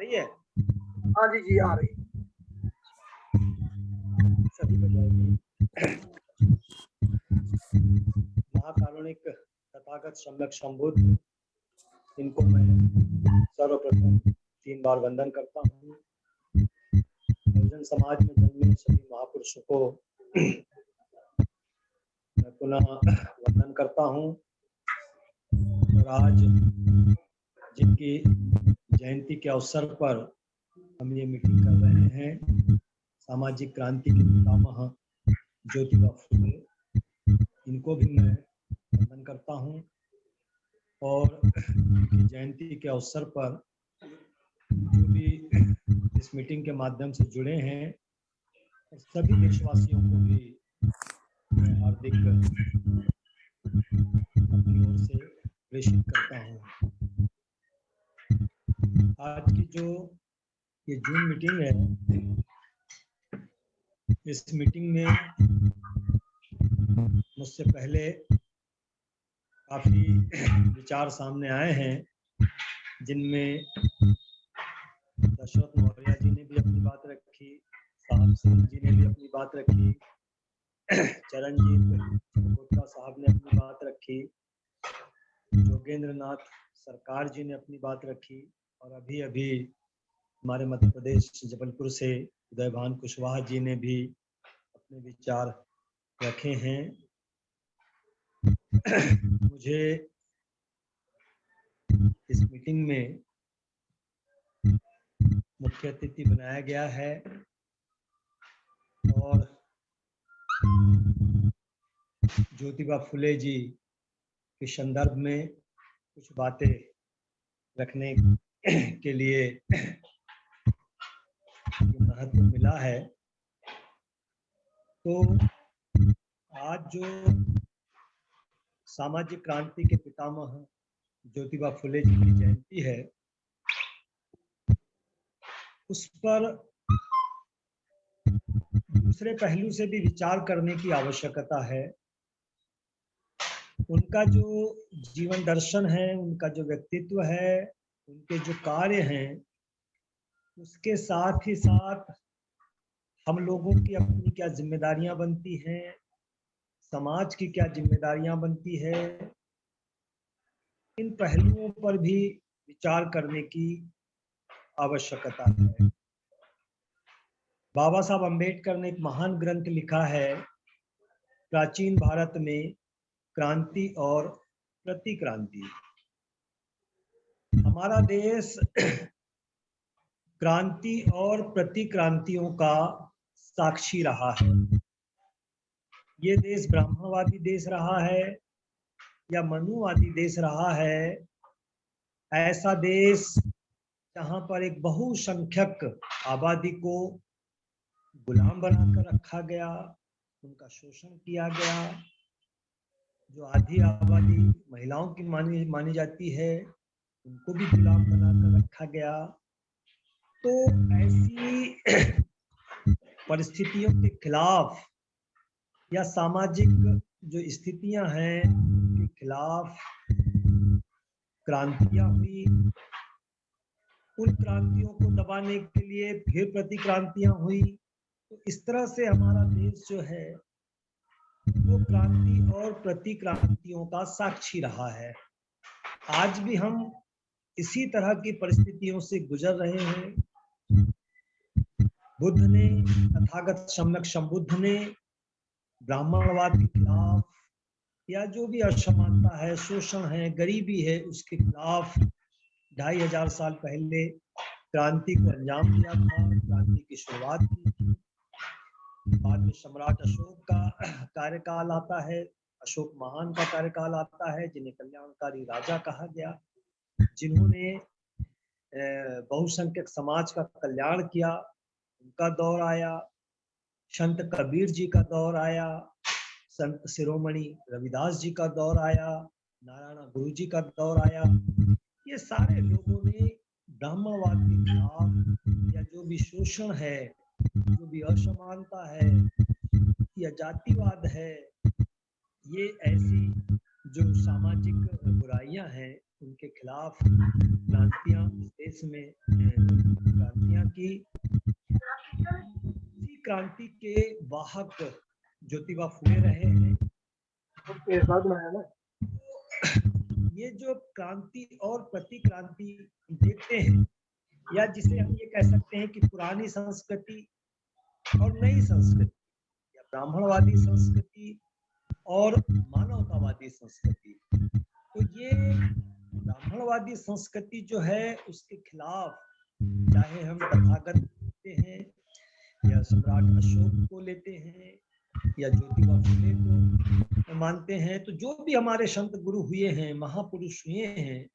रही है? हाँ जी जी आ रही। सभी बजाएगी। महाकारुणिक तथागत सम्यक संबुद्ध, इनको मैं सर्वप्रथम 3 बार वंदन करता हूँ। बहुजन समाज में जन्मे सभी महापुरुषों को मैं पुनः वंदन करता हूँ। और आज जिनकी जयंती के अवसर पर हम ये मीटिंग कर रहे हैं, सामाजिक क्रांति के पितामह ज्योतिबा फुले, इनको भी मैं वंदन करता हूँ। और उनकी जयंती के अवसर पर जो भी इस मीटिंग के माध्यम से जुड़े हैं, सभी देशवासियों को भी मैं हार्दिक अपनी ओर से प्रेषित करता हूँ। आज की जो ये जूम मीटिंग है, इस मीटिंग में मुझसे पहले काफी विचार सामने आए हैं, जिनमें दशरथ मौर्य जी ने भी अपनी बात रखी, साहब सिंह जी ने भी अपनी बात रखी, चरणजीत चन्नोत्रा साहब ने अपनी बात रखी, जोगेंद्र नाथ सरकार जी ने अपनी बात रखी, और अभी अभी हमारे मध्य प्रदेश जबलपुर से उदयभान कुशवाहा जी ने भी अपने विचार रखे हैं। मुझे इस मीटिंग में मुख्य अतिथि बनाया गया है और ज्योतिबा फुले जी के संदर्भ में कुछ बातें रखने के लिए महत्व मिला है। तो आज जो सामाजिक क्रांति के पितामह ज्योतिबा फुले जी की जयंती है, उस पर दूसरे पहलू से भी विचार करने की आवश्यकता है। उनका जो जीवन दर्शन है, उनका जो व्यक्तित्व है, उनके जो कार्य हैं, उसके साथ ही साथ हम लोगों की अपनी क्या जिम्मेदारियां बनती हैं, समाज की क्या जिम्मेदारियां बनती है, इन पहलुओं पर भी विचार करने की आवश्यकता है। बाबा साहब अम्बेडकर ने एक महान ग्रंथ लिखा है, प्राचीन भारत में क्रांति और प्रतिक्रांति। हमारा देश क्रांति और प्रतिक्रांतियों का साक्षी रहा है। ये देश ब्राह्मणवादी देश रहा है या मनुवादी देश रहा है, ऐसा देश जहां पर एक बहुसंख्यक आबादी को गुलाम बनाकर रखा गया, उनका शोषण किया गया। जो आधी आबादी महिलाओं की मानी जाती है, उनको भी गुलाम बनाकर रखा गया। तो ऐसी परिस्थितियों के खिलाफ या सामाजिक जो स्थितियां हैं उनके खिलाफ क्रांतियां हुई। उन क्रांतियों को दबाने के लिए फिर प्रतिक्रांतियां हुई। तो इस तरह से हमारा देश जो है वो क्रांति और प्रतिक्रांतियों का साक्षी रहा है। आज भी हम इसी तरह की परिस्थितियों से गुजर रहे हैं। बुद्ध ने, तथागत सम्यक संबुद्ध ने ब्राह्मणवाद के खिलाफ या जो भी असमानता है, शोषण है, गरीबी है, उसके खिलाफ 2500 साल पहले क्रांति को अंजाम दिया था, क्रांति की शुरुआत की थी। बाद में सम्राट अशोक का कार्यकाल आता है, अशोक महान का कार्यकाल आता है, जिन्हें कल्याणकारी राजा कहा गया, जिन्होंने बहुसंख्यक समाज का कल्याण किया, उनका दौर आया। संत कबीर जी का दौर आया, संत शिरोमणि रविदास जी का दौर आया, नारायण गुरु जी का दौर आया। ये सारे लोगों ने ब्राह्मणवाद के खिलाफ या जो भी शोषण है, जो भी असमानता है या जातिवाद है, ये ऐसी जो सामाजिक बुराइयां हैं, उनके खिलाफ क्रांतियां इस देश में क्रांतियां की। इसी क्रांति के वाहक ज्योतिबा फुले रहे हैं। ये जो क्रांति और प्रतिक्रांति देखते हैं, या जिसे हम ये कह सकते हैं कि पुरानी संस्कृति और नई संस्कृति, या ब्राह्मणवादी संस्कृति और मानवतावादी संस्कृति, तो ये ब्राह्मणवादी संस्कृति जो है उसके खिलाफ, चाहे हम तथागत लेते हैं या सम्राट अशोक को लेते हैं या ज्योतिबा फुले को मानते हैं, तो जो भी हमारे संत गुरु हुए हैं, महापुरुष हुए हैं,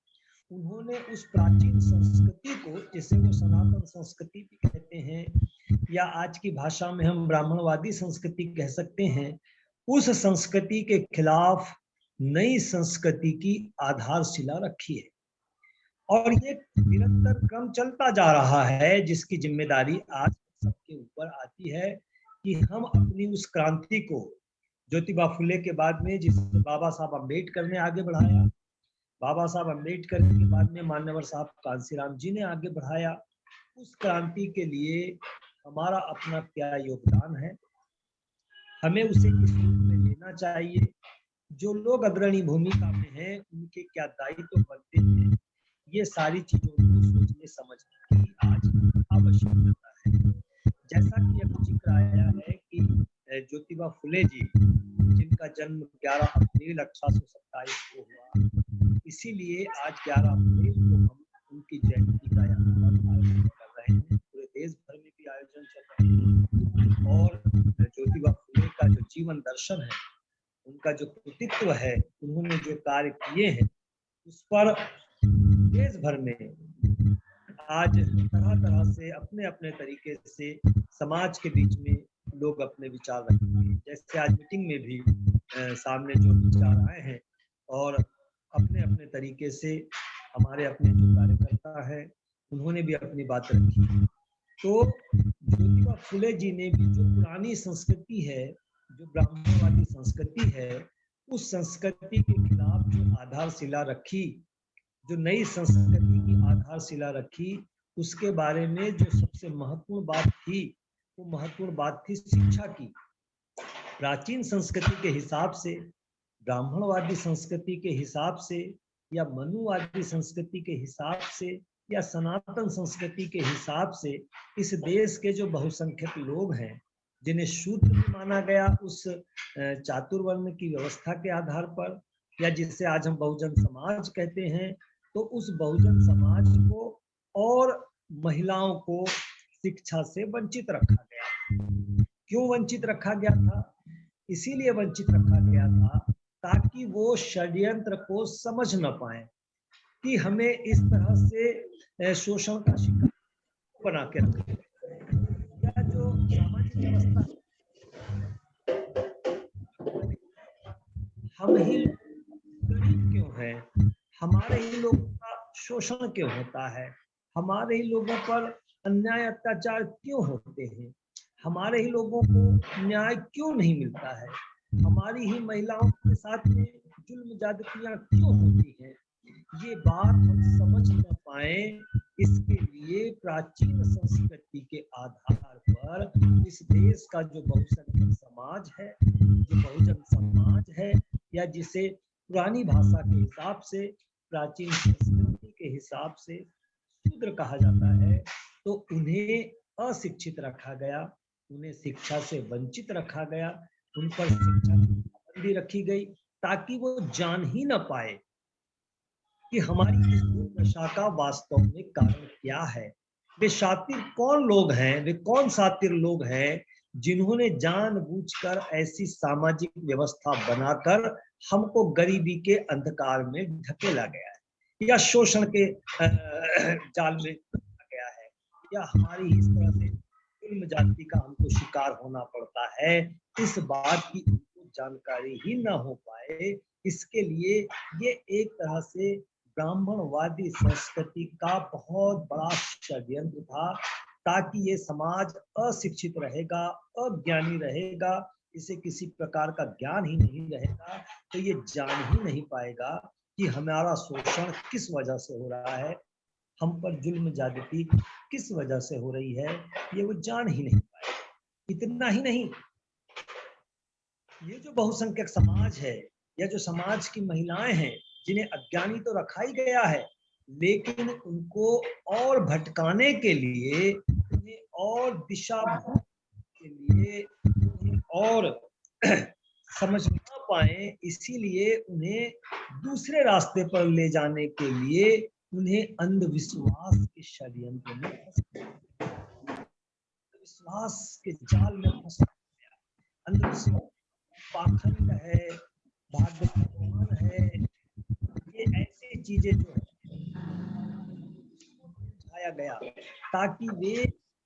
उन्होंने उस प्राचीन संस्कृति को, जिसे वो सनातन संस्कृति भी कहते हैं या आज की भाषा में हम ब्राह्मणवादी संस्कृति कह सकते हैं, उस संस्कृति के खिलाफ नई संस्कृति की आधारशिला रखी है। और ये निरंतर क्रम चलता जा रहा है, जिसकी जिम्मेदारी आज सबके ऊपर आती है कि हम अपनी उस क्रांति को ज्योतिबा फुले के बाद में जिसे बाबा साहब अम्बेडकर ने आगे बढ़ाया, बाबा साहब अम्बेडकर के बाद में मान्यवर साहब कांसीराम जी ने आगे बढ़ाया, उस क्रांति के लिए हमारा अपना क्या योगदान है, हमें उसे किस रूप में लेना चाहिए, जो लोग अग्रणी भूमिका में हैं उनके क्या दायित्व बनते हैं, ये सारी चीजों को सोचने समझने की आज आवश्यकता है। जैसा कि अब जिक्र आया है कि ज्योतिबा फुले जी, जिनका जन्म 11 अप्रैल 1827 को हुआ, इसीलिए आज 11 अप्रैल को हम उनकी जयंती का आयोजन कर रहे हैं। पूरे देश भर में भी आयोजन चल रहे हैं। और ज्योतिबा फुले का जो जीवन दर्शन है, उनका जो कृतित्व है, उन्होंने जो कार्य किए हैं, उस पर देश भर में आज तरह तरह से अपने अपने तरीके से समाज के बीच में लोग अपने विचार रखेंगे। जैसे आज मीटिंग में भी सामने जो विचार आए हैं, और अपने अपने तरीके से हमारे अपने जो कार्यकर्ता हैं उन्होंने भी अपनी बात रखी। तो ज्योतिबा फुले जी ने भी जो पुरानी संस्कृति है, जो ब्राह्मणवादी संस्कृति है, उस संस्कृति के खिलाफ जो आधारशिला रखी, जो नई संस्कृति की आधारशिला रखी, उसके बारे में जो सबसे महत्वपूर्ण बात थी, वो महत्वपूर्ण बात थी शिक्षा की। प्राचीन संस्कृति के हिसाब से, ब्राह्मणवादी संस्कृति के हिसाब से, या मनुवादी संस्कृति के हिसाब से, या सनातन संस्कृति के हिसाब से, इस देश के जो बहुसंख्यक लोग हैं, जिन्हें शूद्र भी माना गया उस चातुर्वर्ण की व्यवस्था के आधार पर, या जिसे आज हम बहुजन समाज कहते हैं, तो उस बहुजन समाज को और महिलाओं को शिक्षा से वंचित रखा गया। क्यों वंचित रखा गया था? इसीलिए वंचित रखा गया था ताकि वो षड्यंत्र को समझ न पाए कि हमें इस तरह से शोषण का शिकार बना के रखा गया। या जो सामाजिक व्यवस्था, हम ही गरीब क्यों हैं, हमारे ही लोगों का शोषण क्यों होता है, हमारे ही लोगों पर अन्याय अत्याचार क्यों होते हैं, हमारे ही लोगों को न्याय क्यों नहीं मिलता है, हमारी ही महिलाओं के साथ में जुल्म ज्यादतियां क्यों होती हैं, ये बात हम समझ न पाए। इसके लिए प्राचीन संस्कृति के आधार पर इस देश का जो बहुसंख्यक समाज है, जो बहुजन समाज है, या जिसे पुरानी भाषा के हिसाब से, प्राचीन संस्कृति के हिसाब से शूद्र कहा जाता है, तो उन्हें अशिक्षित रखा गया, उन्हें शिक्षा से वंचित रखा गया, उन पर शिक्षा की पाबंदी रखी गई, ताकि वो जान ही न पाए कि हमारी इस दुर्दशा का वास्तव में कारण क्या है। वे शातिर कौन लोग हैं, वे कौन शातिर लोग हैं जिन्होंने जानबूझकर ऐसी सामाजिक व्यवस्था बनाकर हमको गरीबी के अंधकार में ढकेला गया है, या शोषण के जाल में ढकेला गया है, या हमारी इस तरह से जुल्म जाति का हमको शिकार होना पड़ता है। इस बात की जानकारी ही ना हो पाए, इसके लिए ये एक तरह से ब्राह्मणवादी संस्कृति का बहुत बड़ा षड्यंत्र था, ताकि ये समाज अशिक्षित रहेगा, अज्ञानी रहेगा, इसे किसी प्रकार का ज्ञान ही नहीं रहेगा, तो ये जान ही नहीं पाएगा कि हमारा शोषण किस वजह से हो रहा है, हम पर जुल्म ज्यादती किस वजह से हो रही है, ये वो जान ही नहीं पाए। इतना ही नहीं, ये जो बहुसंख्यक समाज है या जो समाज की महिलाएं हैं, जिन्हें अज्ञानी तो रखा ही गया है, लेकिन उनको और भटकाने के लिए, उन्हें और दिशा के लिए, उन्हें और समझ ना पाए, इसीलिए उन्हें दूसरे रास्ते पर ले जाने के लिए उन्हें अंधविश्वास के षड्यंत्र में अंधविश्वास के जाल में फंसा गया। अंधविश्वास पाखंड है, भाग्य भगवान है, ये ऐसी चीजें जो है समझाया गया ताकि वे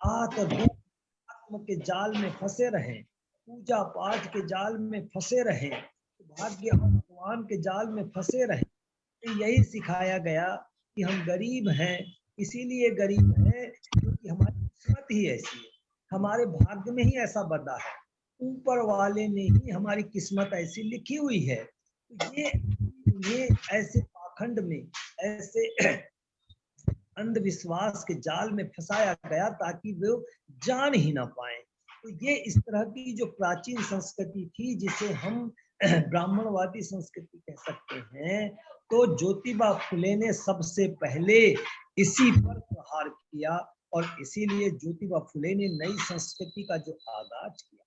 आत्म के जाल में फंसे रहें, पूजा पाठ के जाल में फंसे रहें, भाग्य और भगवान के जाल में फंसे रहें। यही सिखाया गया कि हम गरीब हैं, इसीलिए गरीब हैं क्योंकि हमारी किस्मत ही ऐसी है, हमारे भाग्य में ही ऐसा बंधा है, ऊपर वाले ने ही हमारी किस्मत ऐसी लिखी हुई है। तो ये ऐसे पाखंड में, ऐसे अंधविश्वास के जाल में फंसाया गया ताकि वो जान ही ना पाए। तो ये इस तरह की जो प्राचीन संस्कृति थी, जिसे हम ब्राह्मणवादी संस्कृति कह सकते हैं, तो ज्योतिबा फुले ने सबसे पहले इसी पर प्रहार किया और इसीलिए ज्योतिबा फुले ने नई संस्कृति का जो आगाज किया,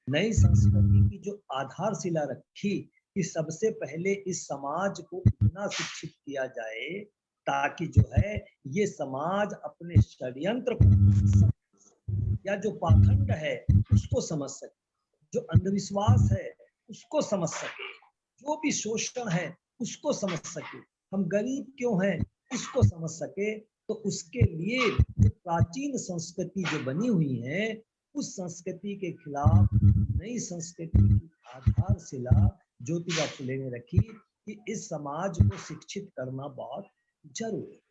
नई संस्कृति की जो आधारशिला रखी कि सबसे पहले इस समाज को इतना शिक्षित किया जाए ताकि जो है ये समाज अपने षड्यंत्र को या जो पाखंड है उसको समझ सके, जो अंधविश्वास है उसको समझ सके, जो भी शोषण है उसको समझ सके, हम गरीब क्यों हैं उसको समझ सके। तो उसके लिए जो प्राचीन संस्कृति जो बनी हुई है, उस संस्कृति के खिलाफ नई संस्कृति की आधारशिला ज्योतिबा फुले ने रखी कि इस समाज को शिक्षित करना बहुत जरूरी है।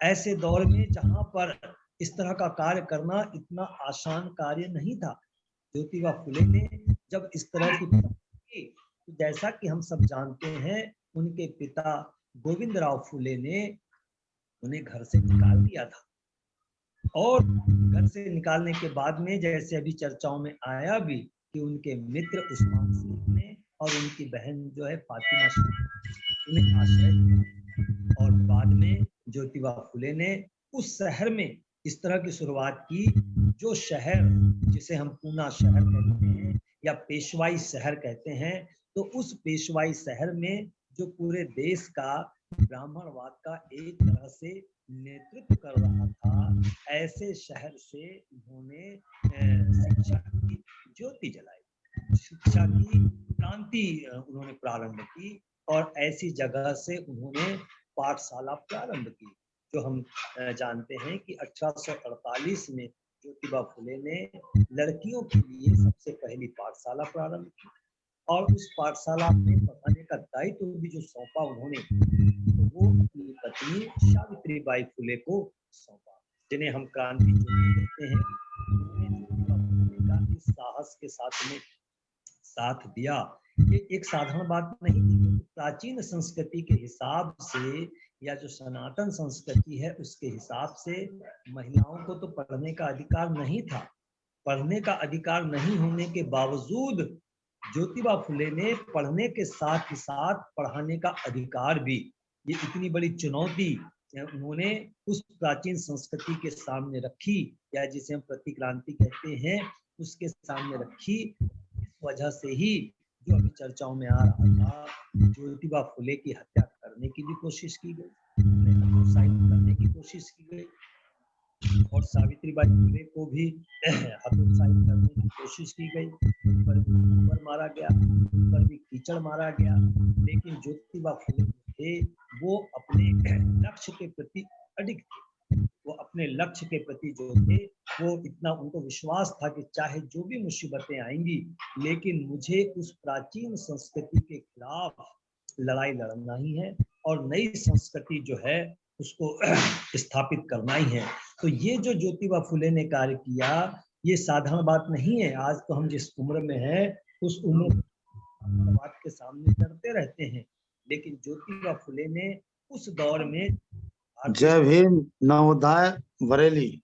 ऐसे दौर में जहां पर इस तरह का कार्य करना इतना आसान कार्य नहीं था, ज्योतिबा फुले ने जब इस तरह की, तो जैसा कि हम सब जानते हैं, उनके पिता गोविंदराव फुले ने उन्हें घर से निकाल दिया था और घर से निकालने के बाद में जैसे अभी चर्चाओं में आया भी कि उनके मित्र उस्मान शेख ने और उनकी बहन जो है फातिमा शेख उन्हें आश्रय दिया और बाद में ज्योतिबा फुले ने उस शहर में इस तरह की शुरुआत की, जो शहर जिसे हम पूना शहर कहते हैं या पेशवाई शहर कहते हैं, तो उस पेशवाई शहर में जो पूरे देश का ब्राह्मणवाद का एक तरह से नेतृत्व कर रहा था, ऐसे शहर से उन्होंने शिक्षा की ज्योति जलाई, शिक्षा की क्रांति उन्होंने प्रारंभ की और ऐसी जगह से उन्होंने पाठशाला प्रारंभ की, जो हम जानते हैं कि 1848 में ज्योतिबा फुले ने लड़कियों के लिए सबसे पहली पाठशाला प्रारंभ की और उस पाठशाला में पढ़ाने का दायित्व भी जो सौंपा उन्होंने, तो वो अपनी पत्नी सावित्रीबाई फुले को सौंपा, जिन्हें हम क्रांति ज्योति कहते हैं। ज्योतिबा फुले का इस साहस के साथ में साथ दिया। ये एक साधारण बात नहीं थी, प्राचीन संस्कृति के हिसाब से या जो सनातन संस्कृति है उसके हिसाब से महिलाओं को तो पढ़ने का अधिकार नहीं था। पढ़ने का अधिकार नहीं होने के बावजूद ज्योतिबा फुले ने पढ़ने के साथ ही साथ पढ़ाने का अधिकार भी, ये इतनी बड़ी चुनौती उन्होंने उस प्राचीन संस्कृति के सामने रखी, या जिसे हम प्रतिक्रांति कहते हैं, उसके सामने रखी। इस वजह से ही जो अभी चर्चाओं में आ रहा था, ज्योतिबा फुले की हत्या करने की भी कोशिश की गई, हतोत्साहित करने की कोशिश की गई और सावित्रीबाई फुले को भी हतोत्साहित करने की कोशिश की गई, उन पर भी गोबर मारा गया, उन पर भी कीचड़ मारा गया, लेकिन ज्योतिबा फुले थे वो अपने लक्ष्य के प्रति अडिग थे। वो अपने लक्ष्य के प्रति जो थे, वो इतना उनको विश्वास था कि चाहे जो भी मुसीबतें आएंगी, लेकिन मुझे उस प्राचीन संस्कृति के खिलाफ लड़ाई लड़ना ही है और नई संस्कृति जो है उसको स्थापित करना ही है। तो ये जो ज्योतिबा फुले ने कार्य किया, ये साधारण बात नहीं है। आज तो हम जिस उम्र में हैं उस उम्र बात के सामने डरते रहते हैं, लेकिन ज्योतिबा फुले ने उस दौर में जय भीम नवोदय बरेली।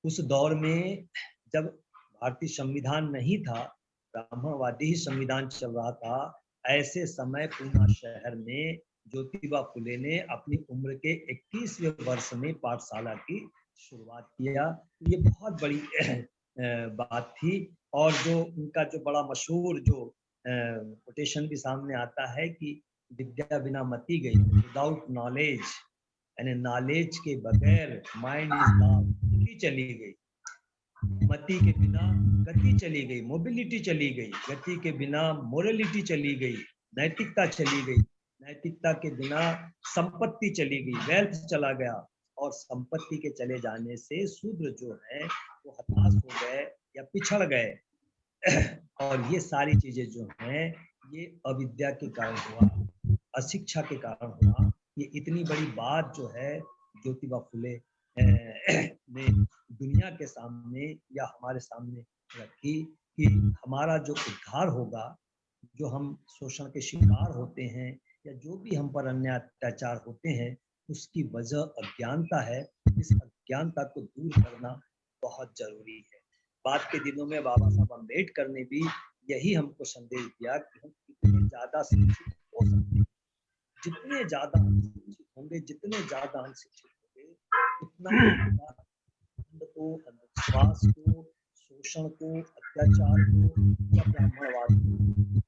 उस दौर में जब भारतीय संविधान नहीं था, ब्राह्मणवादी ही संविधान चल रहा था, ऐसे समय पूना शहर में ज्योतिबा फुले ने अपनी उम्र के 21वें वर्ष में पाठशाला की शुरुआत किया। ये बहुत बड़ी बात थी। और जो उनका जो बड़ा मशहूर जो कोटेशन भी सामने आता है कि विद्या बिना मति गई, विदाउट नॉलेज, यानी नॉलेज के बगैर माइंड इज डाउन, गति चली गई। मति के बिना गति चली गई, मोबिलिटी चली गई, गति के बिना मोरलिटी चली गई, नैतिकता चली गई, नैतिकता के बिना संपत्ति चली गई, वेल्थ चला गया। और संपत्ति के चले जाने से शूद्र जो है वो हताश हो गए या पिछड़ गए। और ये सारी चीजें जो हैं ये अविद्या के कारण हुआ, अशिक्षा के कारण हुआ। ये इतनी बड़ी बात जो है ज्योतिबा फुले ने दुनिया के सामने या हमारे सामने रखी कि हमारा जो उद्धार होगा, जो हम शोषण के शिकार होते हैं या जो भी हम पर अन्याय अत्याचार होते हैं, उसकी वजह अज्ञानता है। इस अज्ञानता को दूर करना बहुत जरूरी है। बाद के दिनों में बाबा साहब अम्बेडकर ने भी यही हमको संदेश दिया कि हम कितने ज्यादा शिक्षित हो सकते हैं। जितने ज्यादा हम शिक्षित होंगे, जितने ज्यादा हम शिक्षित होंगे, उतना को, अंधविश्वास को, शोषण को, अत्याचार को या ब्राह्मणवाद को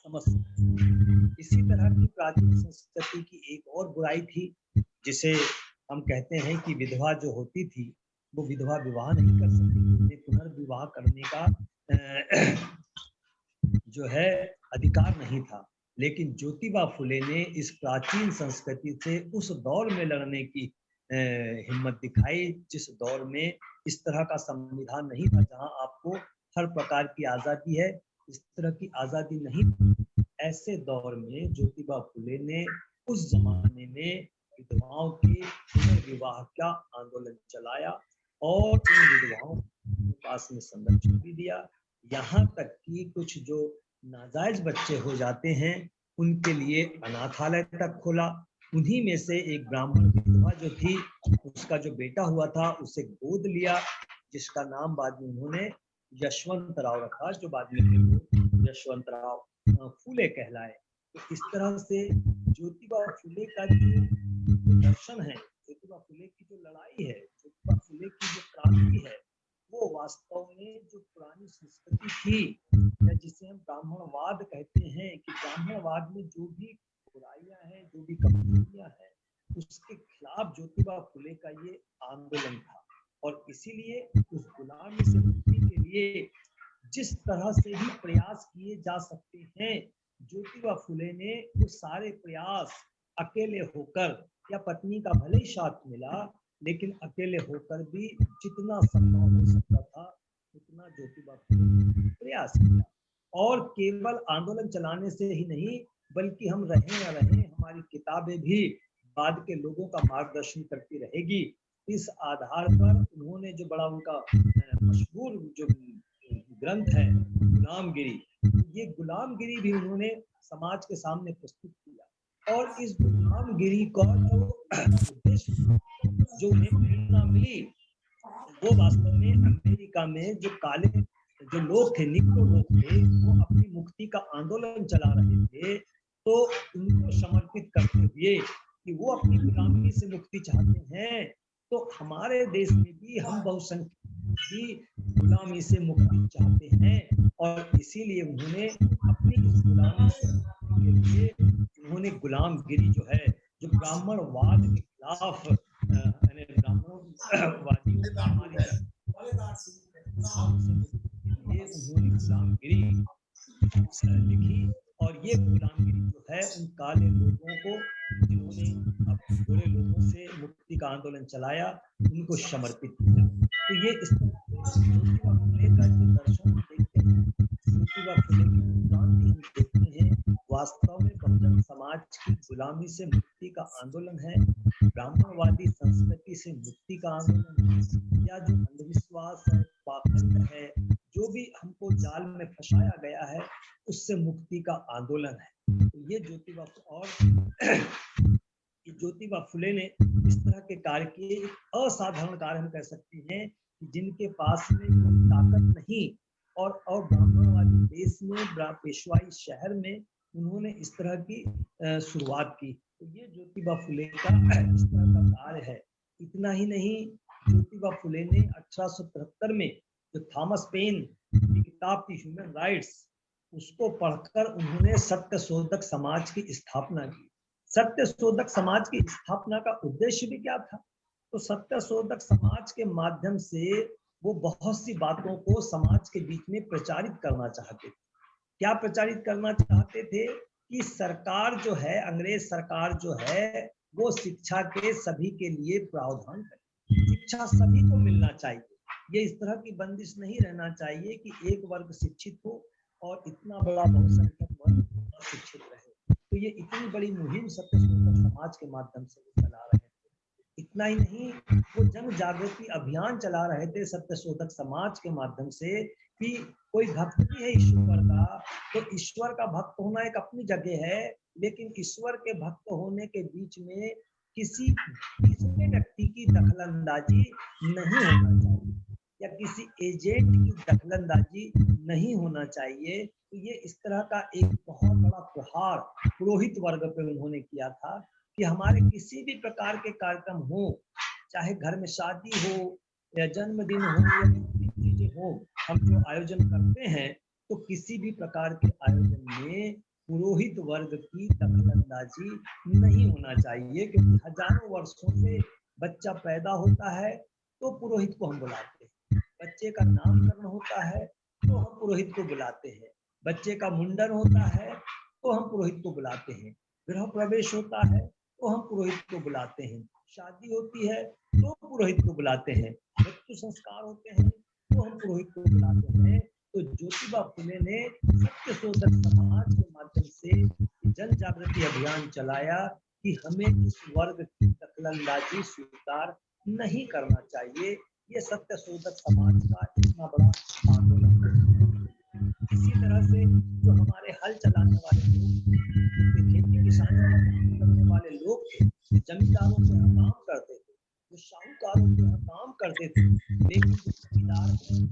समझ सकते। इसी तरह की प्राचीन संस्कृति की एक और बुराई थी, जिसे हम कहते हैं कि विधवा जो होती थी वो विधवा विवाह नहीं कर सकती, उन्हें पुनर्विवाह करने का जो है अधिकार नहीं था। लेकिन ज्योतिबा फुले ने इस प्राचीन संस्कृति से उस दौर में लड़ने की हिम्मत दिखाई, जिस दौर में इस तरह का संविधान नहीं था, जहां आपको हर प्रकार की आजादी है, इस तरह की आजादी नहीं थी। ऐसे दौर में ज्योतिबा फुले ने उस जमाने में विधवाओं के पुनर्विवाह का आंदोलन चलाया और उन विधवाओं के पास में संरक्षण भी दिया। यहाँ तक कि कुछ जो नाजायज बच्चे हो जाते हैं उनके लिए अनाथालय तक खोला। उन्हीं में से एक ब्राह्मण विधवा जो थी, उसका जो बेटा हुआ था उसे गोद लिया, जिसका नाम बाद में उन्होंने यशवंत राव रखा, जो बाद में यशवंत राव फुले कहलाए। तो इस तरह से ज्योतिबा फुले का जो दर्शन है, ज्योतिबा फुले की जो लड़ाई है, ज्योतिबा फुले की जो क्रांति है, वो वास्तव में जो पुरानी संस्कृति थी या जिसे हम ब्राह्मणवाद कहते हैं, कि ब्राह्मणवाद में जो भी बुराइयां हैं, जो भी कमजोरियां हैं, उसके खिलाफ ज्योतिबा फुले का ये आंदोलन था। और इसीलिए उस गुलामी से मुक्ति के लिए जिस तरह से भी प्रयास किए जा सकते हैं, ज्योतिबा फुले ने वो सारे प्रयास अकेले होकर, या पत्नी का भले ही साथ मिला, लेकिन अकेले होकर भी जितना संभव हो सकता था उतना ज्योतिबा फुले ने प्रयास किया। और केवल आंदोलन चलाने से ही नहीं, बल्कि हम रहें न रहें, हमारी किताबें भी बाद के लोगों का मार्गदर्शन करती रहेगी। इस आधार पर उन्होंने जो बड़ा उनका मशहूर जो ग्रंथ है गुलामगिरी, ये गुलामगिरी भी उन्होंने समाज के सामने प्रस्तुत किया। और इस गुलामगिरी का जो उद्देश्य, जो उन्हें प्रेरणा मिली, वो वास्तव में अमेरिका में जो काले जो लोग थे, निग्रो लोग थे, वो अपनी मुक्ति का आंदोलन चला रहे थे, तो उनको समर्पित करते हुए कि वो अपनी गुलामी से मुक्ति चाहते हैं, तो हमारे देश में भी हम बहुसंख्यक भी गुलामी से मुक्ति चाहते हैं। और इसीलिए उन्होंने अपनी इस गुलामी से मुक्ति के लिए उन्होंने गुलामगिरी जो है, जो ब्राह्मणवाद के खिलाफ ब्राह्मणवादियों को हमारी उन्होंने गुलामगिरी लिखी। और ये गुलामगिरी जो है उन काले लोगों को, जिन्होंने बुरे लोगों से मुक्ति का आंदोलन चलाया, उनको समर्पित किया। तो ये इस ज्योतिबा फुले का जो दर्शन देखते हैं, ज्योतिबा फुले की क्रांति हम देखते हैं, वास्तव में बहुजन समाज की गुलामी से मुक्ति का आंदोलन है, ब्राह्मणवादी संस्कृति से मुक्ति का आंदोलन है, या जो अंधविश्वास है, पाखंड है, जो भी हमको जाल में फंसाया गया है उससे मुक्ति का आंदोलन है। तो ये ज्योतिबा और ज्योतिबा फुले ने इस तरह के कार्य किए, एक असाधारण कार्य हम कह सकते हैं कि जिनके पास में कोई ताकत नहीं और ब्राह्मणवादी देश में पेशवाई शहर में उन्होंने इस तरह की शुरुआत की। तो ये ज्योतिबा फुले का इस तरह का कार्य है। इतना ही नहीं, ज्योतिबा फुले ने 1873 में जो थॉमस पेन की किताब थी ह्यूमन राइट्स, उसको पढ़कर उन्होंने सत्यशोधक समाज की स्थापना की। सत्यशोधक समाज की स्थापना का उद्देश्य भी क्या था? तो सत्यशोधक समाज के माध्यम से वो बहुत सी बातों को समाज के बीच में प्रचारित करना चाहते थे। क्या प्रचारित करना चाहते थे? कि सरकार जो है, अंग्रेज सरकार जो है, वो शिक्षा के सभी के लिए प्रावधान करे, शिक्षा सभी को मिलना चाहिए। ये इस तरह की बंदिश नहीं रहना चाहिए कि एक वर्ग शिक्षित हो और इतना बड़ा बहुसंख्यक वर्ग अशिक्षित रहे। तो ये इतनी बड़ी मुहिम सत्यशोधक समाज के माध्यम से चला रहे थे। इतना ही नहीं, वो जन जागृति अभियान चला रहे थे सत्यशोधक समाज के माध्यम से कि कोई भक्त भी है ईश्वर का, तो ईश्वर का भक्त होना एक अपनी जगह है, लेकिन ईश्वर के भक्त होने के बीच में किसी तीसरे व्यक्ति की दखलंदाजी नहीं होना चाहिए या किसी एजेंट की दखलंदाजी नहीं होना चाहिए। तो ये इस तरह का एक बहुत बड़ा प्रहार पुरोहित वर्ग पे उन्होंने किया था कि हमारे किसी भी प्रकार के कार्यक्रम हो, चाहे घर में शादी हो या जन्मदिन हो या किसी चीजें हो, हम जो आयोजन करते हैं, तो किसी भी प्रकार के आयोजन में पुरोहित वर्ग की दखलंदाजी नहीं होना चाहिए, क्योंकि हजारों वर्षों से बच्चा पैदा होता है तो पुरोहित को हम बुलाते हैं, बच्चे का नामकरण होता है तो हम पुरोहित को बुलाते हैं, बच्चे का मुंडन होता है तो हम पुरोहित को बुलाते हैं, गृह प्रवेश होता है तो हम पुरोहित को बुलाते हैं, शादी होती है तो पुरोहित को बुलाते हैं, मृत्यु संस्कार होते हैं तो हम पुरोहित को बुलाते हैं। तो ज्योतिबा फुले ने सत्यशोधक समाज के माध्यम से जन जागृति अभियान चलाया कि हमें इस वर्ग की दखलंदाजी स्वीकार नहीं करना चाहिए। ये सत्यशोधक समाज का इतना बड़ा आंदोलन है। इसी तरह से जो हमारे हल चलाने वाले लोग, खेती किसानी में काम करने वाले लोग थे, जमींदारों के यहाँ काम करते थे, जो साहूकारों के यहाँ काम करते थे, लेकिन जो जमींदार हैं,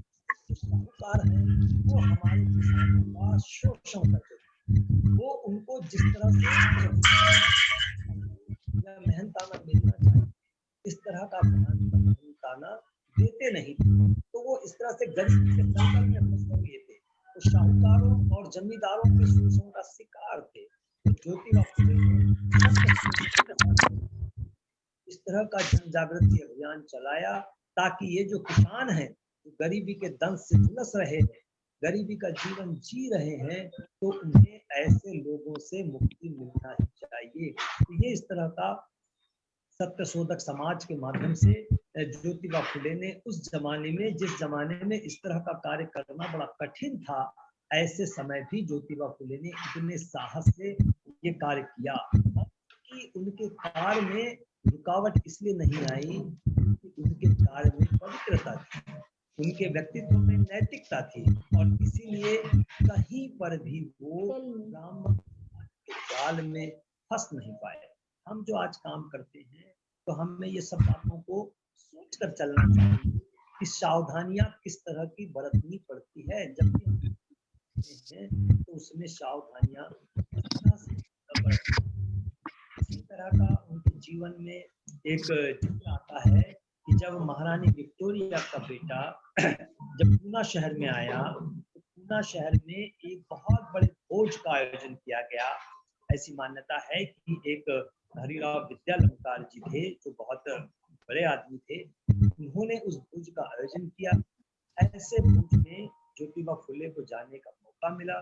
जो साहूकार हैं, वो हमारे किसानों का शोषण करते थे। वो उनको जिस तरह से मेहनताना मिलना चाहिए, इस तरह का मेहनताना देते नहीं थे। तो वो इस तरह से गरीब के दंगल में फंसे हुए थे, तो साहूकारों और जमींदारों के शोषण का शिकार थे। तो ज्योतिबा फुले ने इस तरह का जन जागृति अभियान चलाया ताकि ये जो किसान हैं, जो गरीबी के दंश से झुलस रहे हैं, गरीबी का जीवन जी रहे हैं, तो उन्हें ऐसे लोगों से मुक्ति मिलना ही चाहिए। तो ये इस तरह का सत्यशोधक समाज के माध्यम से ज्योतिबा फुले ने उस जमाने में, जिस जमाने में इस तरह का कार्य करना बड़ा कठिन था, ऐसे समय भी ज्योतिबा फुले ने इतने साहस से ये कार्य किया। कि उनके कार्य में रुकावट इसलिए नहीं आई कि उनके कार्य में पवित्रता थी, उनके व्यक्तित्व में नैतिकता थी, और इसीलिए कहीं पर भी वो ब्राह्मण के जाल में फंस नहीं पाए। हम जो आज काम करते हैं, तो हमें ये सब बातों को सोच कर चलना चाहिए कि सावधानियां किस तरह की बरतनी पड़ती है। जब भी हम हैं तो उसमें सावधानियां इसी तरह का उनके जीवन में एक चित्र आता है कि जब महारानी विक्टोरिया का बेटा जब पूना शहर में आया, तो पूना शहर में एक बहुत बड़े भोज का आयोजन किया गया। ऐसी मान्यता है कि एक हरिराव विद्यालंकार जी थे, जो बहुत बड़े आदमी थे, उन्होंने उस भोज का आयोजन किया। ऐसे भोज में ज्योतिबा फुले को जाने का मौका मिला,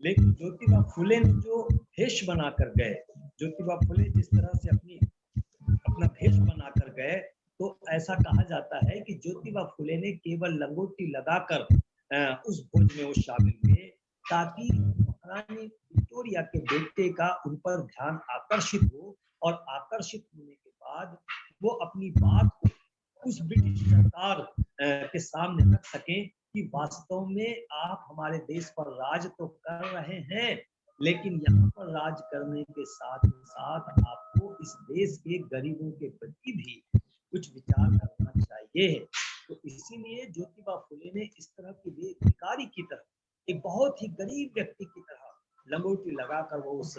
लेकिन ज्योतिबा फुले ने जो भेष बनाकर गए, ज्योतिबा फुले जिस तरह से अपना भेष बनाकर गए, तो ऐसा कहा जाता है कि ज्योतिबा फुले ने केवल लंगोटी लगाकर उस भोज में वो शामिल हुए, ताकि महारानी विक्टोरिया के बेटे का उन पर ध्यान आकर्षित हो, और आकर्षित होने के बाद वो अपनी बात को उस ब्रिटिश सरकार के सामने रख सके कि वास्तव में आप हमारे देश पर राज तो कर रहे हैं, लेकिन यहाँ पर राज करने के साथ साथ आपको इस देश के गरीबों के प्रति भी कुछ विचार करना चाहिए। तो इसीलिए ज्योतिबा फुले ने इस तरह की भिखारी की तरह, एक बहुत ही गरीब व्यक्ति की तरह लंगोटी लगाकर वो उस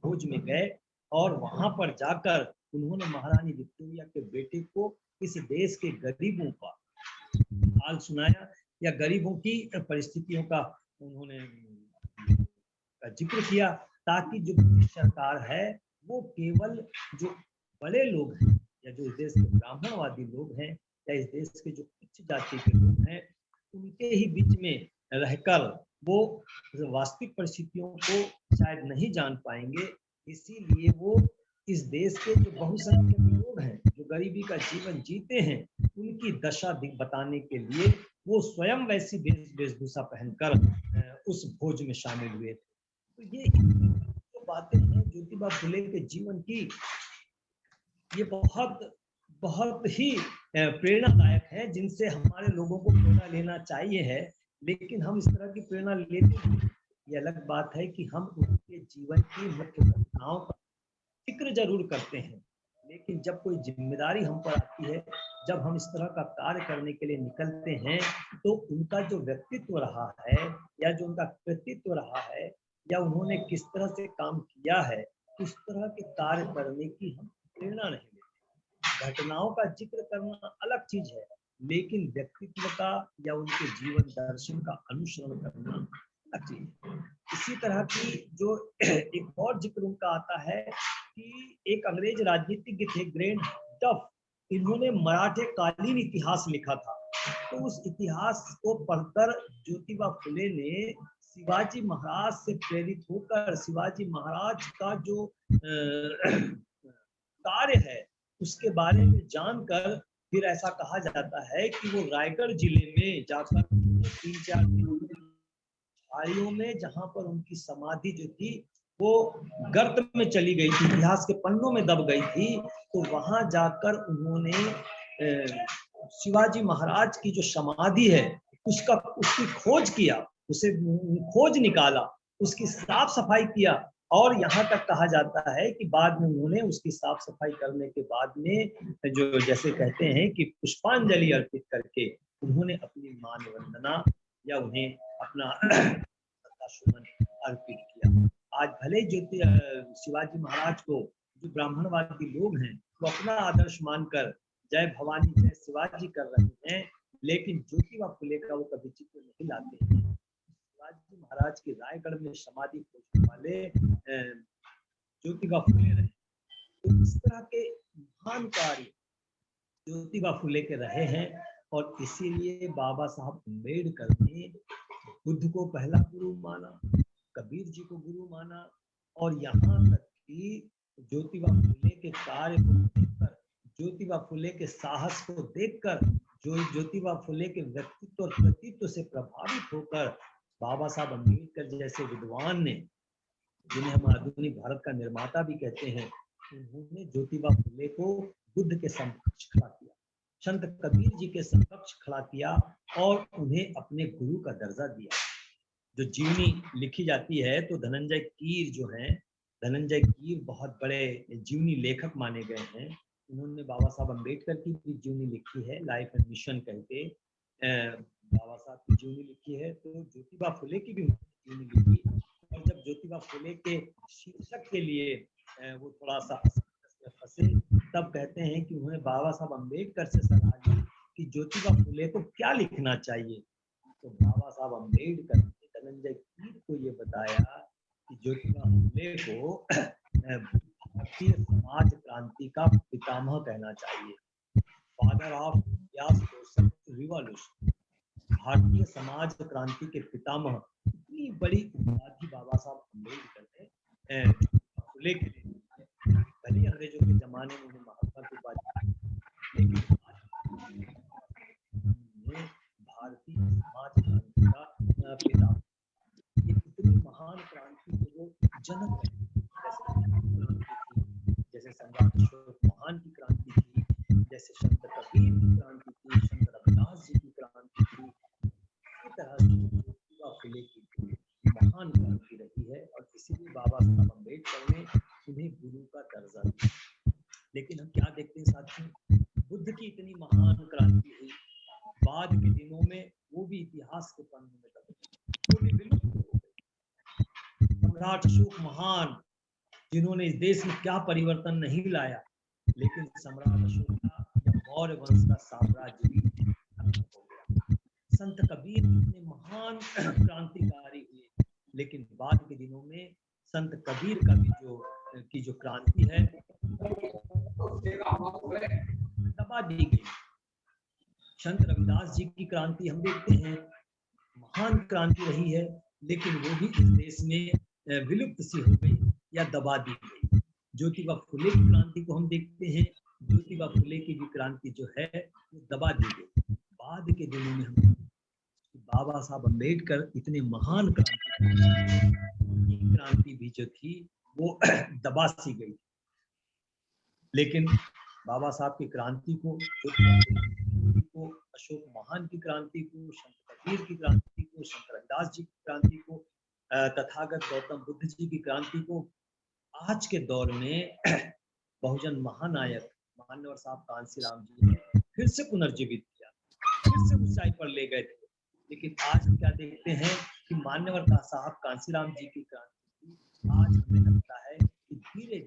भोज में गए और वहां पर जाकर उन्होंने महारानी विक्टोरिया के बेटे को इस देश के गरीबों का हाल सुनाया या गरीबों की परिस्थितियों का उन्होंने जिक्र किया, ताकि जो ब्रिटिश सरकार है वो केवल जो बड़े लोग हैं या जो इस देश के ब्राह्मणवादी लोग हैं या इस देश के जो उच्च जाति के लोग हैं उनके ही बीच में रहकर वो वास्तविक परिस्थितियों को शायद नहीं जान पाएंगे। इसीलिए वो इस देश के जो बहुसंख्यक लोग हैं जो गरीबी का जीवन जीते हैं उनकी दशा बताने के लिए वो स्वयं वैसी वेशभूषा पहनकर उस भोज में शामिल हुए थे। तो ये जो बातें हैं ज्योतिबा फुले के जीवन की, ये बहुत ही प्रेरणादायक है, जिनसे हमारे लोगों को प्रेरणा लेना चाहिए है। लेकिन हम इस तरह की प्रेरणा लेते हैं, ये अलग बात है कि हम उनके जीवन की मुख्य घटनाओं का जिक्र जरूर करते हैं, लेकिन जब कोई जिम्मेदारी हम पर आती है, जब हम इस तरह का कार्य करने के लिए निकलते हैं, तो उनका जो व्यक्तित्व रहा है या जो उनका कृतित्व रहा है या उन्होंने किस तरह से काम किया है, उस तरह के कार्य करने की हम प्रेरणा नहीं लेते। घटनाओं का जिक्र करना अलग चीज है, लेकिन व्यक्तित्व का या उनके जीवन दर्शन का अनुसरण करना अलग चीज है। इसी तरह की जो एक और जिक्र उनका आता है कि एक अंग्रेज राजनीतिज्ञ थे ग्रैंड डफ, इन्होंने मराठे कालीन इतिहास लिखा था। तो उस इतिहास को पढ़कर ज्योतिबा फुले ने शिवाजी महाराज से प्रेरित होकर शिवाजी महाराज का जो कार्य है उसके बारे में जानकर फिर ऐसा कहा जाता है कि वो रायगढ़ जिले में जाकर 3-4 झाड़ियों में, जहां पर उनकी समाधि जो थी वो गर्त में चली गई थी, इतिहास के पन्नों में दब गई थी, तो वहां जाकर उन्होंने शिवाजी महाराज की जो समाधि है उसकी खोज किया, उसे खोज निकाला, उसकी साफ सफाई किया। और यहाँ तक कहा जाता है कि बाद में उन्होंने उसकी साफ सफाई करने के बाद में जो जैसे कहते हैं कि पुष्पांजलि अर्पित करके उन्होंने अपनी मान वंदना या उन्हें अपना श्रद्धासुमन अर्पित किया। आज भले शिवाजी महाराज को जो ब्राह्मणवादी लोग हैं वो अपना आदर्श मानकर जय भवानी जय शिवाजी कर रहे हैं, लेकिन ज्योतिबा फुले का वो कभी जिक्र नहीं लाते हैं। शिवाजी महाराज की रायगढ़ में समाधि खोजने वाले ज्योतिबा फुले रहे। तो इस तरह के महान कार्य ज्योतिबा फुले के रहे हैं, और इसीलिए बाबा साहब अम्बेडकर ने बुद्ध को पहला गुरु माना, कबीर जी को गुरु माना, और यहाँ तक कि ज्योतिबा फुले के कार्य को देखकर, ज्योतिबा फुले के साहस को देखकर, जो ज्योतिबा फुले के व्यक्तित्व और कृतित्व से प्रभावित होकर बाबा साहब अम्बेडकर जैसे विद्वान ने, जिन्हें हम आधुनिक भारत का निर्माता भी कहते हैं, उन्होंने ज्योतिबा फुले को बुद्ध के समकक्ष खड़ा किया, संत कबीर जी के समकक्ष खड़ा किया और उन्हें अपने गुरु का दर्जा दिया। जो जीवनी लिखी जाती है तो धनंजय कीर जो हैं, धनंजय कीर बहुत बड़े जीवनी लेखक माने गए हैं। उन्होंने बाबा साहब अम्बेडकर की भी जीवनी लिखी है, लाइफ एंड मिशन कहते बाबा साहब की जीवनी लिखी है, तो ज्योतिबा फुले की भी जीवनी लिखी। और जब ज्योतिबा फुले के शीर्षक के लिए वो थोड़ा सा फंसे, तब कहते हैं कि उन्होंने बाबा साहब अम्बेडकर से सलाह ली कि ज्योतिबा फुले को क्या लिखना चाहिए। तो बाबा साहब अम्बेडकर ने धनंजय कीर को ये बताया कि ज्योतिबा फुले को भारतीय समाज क्रांति का पितामह कहना चाहिए, father of revolution, Bharatiya Samaj क्रांति के पितामह। इतनी बड़ी उपाधि बाबा साहब अम्बेडकर ने फुले के लिए, भले अंग्रेजों के जमाने में उन्हें महात्मा की उपाधि, लेकिन भारतीय समाज क्रांति का पिता, ये इतनी महान क्रांति के वो जनक है। जैसे सम्राट अशोक महान की क्रांति थी, जैसे संत कबीर की क्रांति थी, संत रविदास जी की क्रांति थी, साथियों, बुद्ध की इतनी महान क्रांति हुई, बाद के दिनों में वो भी इतिहास के पन्नों में दब गई, वो भी विलुप्त हो गई। सम्राट अशोक महान, जिन्होंने इस देश में क्या परिवर्तन नहीं लाया, लेकिन सम्राट अशोक का या मौर्य वंश का साम्राज्य भी खत्म हो गया। संत कबीर इतने महान क्रांतिकारी हुए, लेकिन बाद के दिनों में संत कबीर का भी जो क्रांति है दबा दी गई। संत रविदास जी की क्रांति हम देखते हैं, महान क्रांति रही है, लेकिन वो भी इस देश में विलुप्त सी हो गई या दबा दी गई। ज्योतिबा फुले की क्रांति को हम देखते हैं, ज्योतिबा फुले की भी क्रांति जो है वो दबा दी गई। बाद के दिनों में हम बाबा साहब अम्बेडकर इतने महान क्रांति भी जो थी वो दबा सी गई। लेकिन बाबा साहब की क्रांति को, अशोक महान की क्रांति को, संत कबीर की क्रांति को, संत रविदास जी की क्रांति को, तथागत गौतम बुद्ध जी की क्रांति को आज के दौर में बहुजन महानायक मान्यवर साहब कांसीराम जी ने फिर से पुनर्जीवित किया, फिर से ऊंचाई पर ले गए थे। लेकिन आज हम क्या देखते हैं कि मान्यवर साहब कांसीराम जी की क्रांति आज हमें लगता है कि धीरे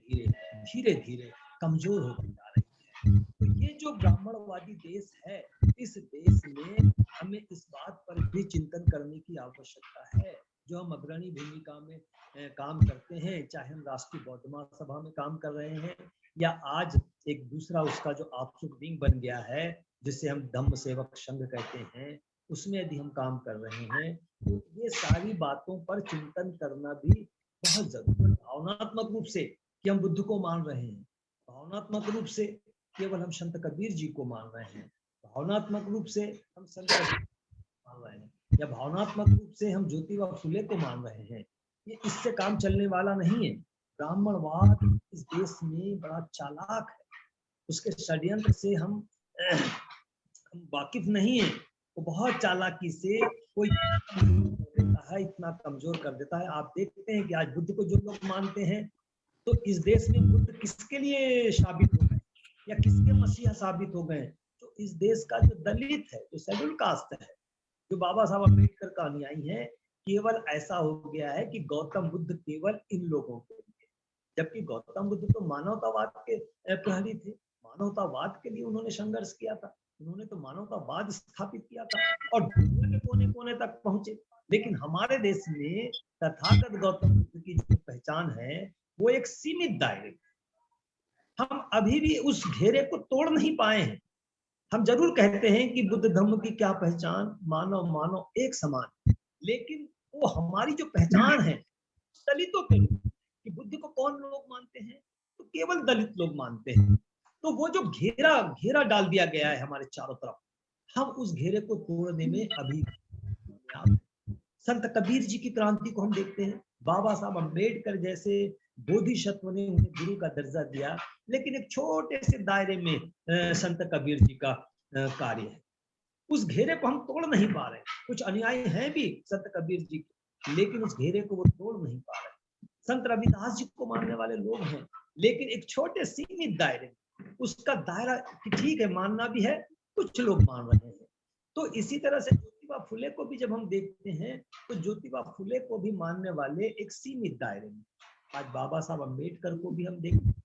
धीरे कमजोर होती जा रही है। तो ये जो ब्राह्मणवादी देश है, इस देश में हमें इस बात पर भी चिंतन करने की आवश्यकता है। जो हम अग्रणी भूमिका में काम करते हैं, चाहे हम राष्ट्रीय बौद्ध महासभा में काम कर रहे हैं या आज एक दूसरा उसका जो आउटसुक विंग बन गया है जिसे हम धम्म सेवक संघ कहते हैं, उसमें यदि हम काम कर रहे हैं, तो ये सारी बातों पर चिंतन करना भी बहुत जरूरी है। भावनात्मक रूप से कि हम बुद्ध को मान रहे हैं, भावनात्मक रूप से केवल हम संत कबीर जी को मान रहे हैं, भावनात्मक रूप से हम संत मान रहे हैं, या भावनात्मक रूप से हम ज्योतिबा फुले को मान रहे हैं, ये इससे काम चलने वाला नहीं है। ब्राह्मणवाद इस देश में बड़ा चालाक है, उसके षड्यंत्र से हम वाकिफ नहीं है। वो बहुत चालाकी से कोई देता है, इतना कमजोर कर देता है। आप देखते हैं कि आज बुद्ध को जो लोग मानते हैं, तो इस देश में बुद्ध किसके लिए साबित हो गए या किसके मसीहा साबित हो गए? तो इस देश का जो दलित है, जो शेड्यूल कास्ट है, जो बाबा साहब अम्बेडकर का अनुयायी है, केवल ऐसा हो गया है कि गौतम बुद्ध केवल इन लोगों के लिए, जबकि गौतम बुद्ध तो मानवतावाद के प्रहरी थे, मानवतावाद के लिए उन्होंने संघर्ष किया था, उन्होंने तो मानवतावाद स्थापित किया था और दुनिया के कोने कोने तक पहुंचे। लेकिन हमारे देश में तथागत गौतम बुद्ध की जो पहचान है वो एक सीमित दायरे, हम अभी भी उस घेरे को तोड़ नहीं पाए हैं। हम जरूर कहते हैं कि बुद्ध धम्म की क्या पहचान, मानव मानव एक समान, लेकिन वो हमारी जो पहचान है दलितों के लिए, कि बुद्ध को कौन लोग मानते हैं, तो केवल दलित लोग मानते हैं। तो वो जो घेरा डाल दिया गया है हमारे चारों तरफ, हम उस घेरे को तोड़ने में अभी संत कबीर जी की क्रांति को हम देखते हैं, बाबा साहब अम्बेडकर जैसे बोधिसत्व ने उन्हें गुरु का दर्जा दिया, लेकिन एक छोटे से दायरे में संत कबीर जी का कार्य है। उस घेरे को हम तोड़ नहीं पा रहे। कुछ अनुयायी हैं भी संत कबीर जी के, लेकिन उस घेरे को वो तोड़ नहीं पा रहे। संत रविदास जी को मानने वाले लोग हैं, लेकिन एक छोटे सीमित दायरे, उसका दायरा ठीक है, मानना भी है, कुछ लोग मान रहे हैं। तो इसी तरह से ज्योतिबा फुले को भी जब हम देखते हैं, तो ज्योतिबा फुले को भी मानने वाले एक सीमित दायरे में, आज बाबा साहब अम्बेडकर को भी हम देखते हैं,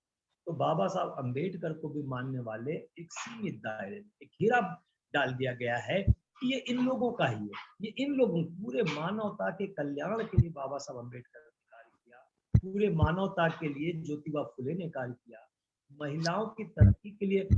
तो बाबा साहब अम्बेडकर को भी मानने वाले एक सीमित दायरे में एक घेरा डाल दिया गया है कि ये इन लोगों का ही है, ये इन लोगों, पूरे मानवता के कल्याण के लिए बाबा साहब अम्बेडकर ने कार्य किया, पूरे मानवता के लिए ज्योतिबा फुले ने कार्य किया, महिलाओं की तरक्की के लिए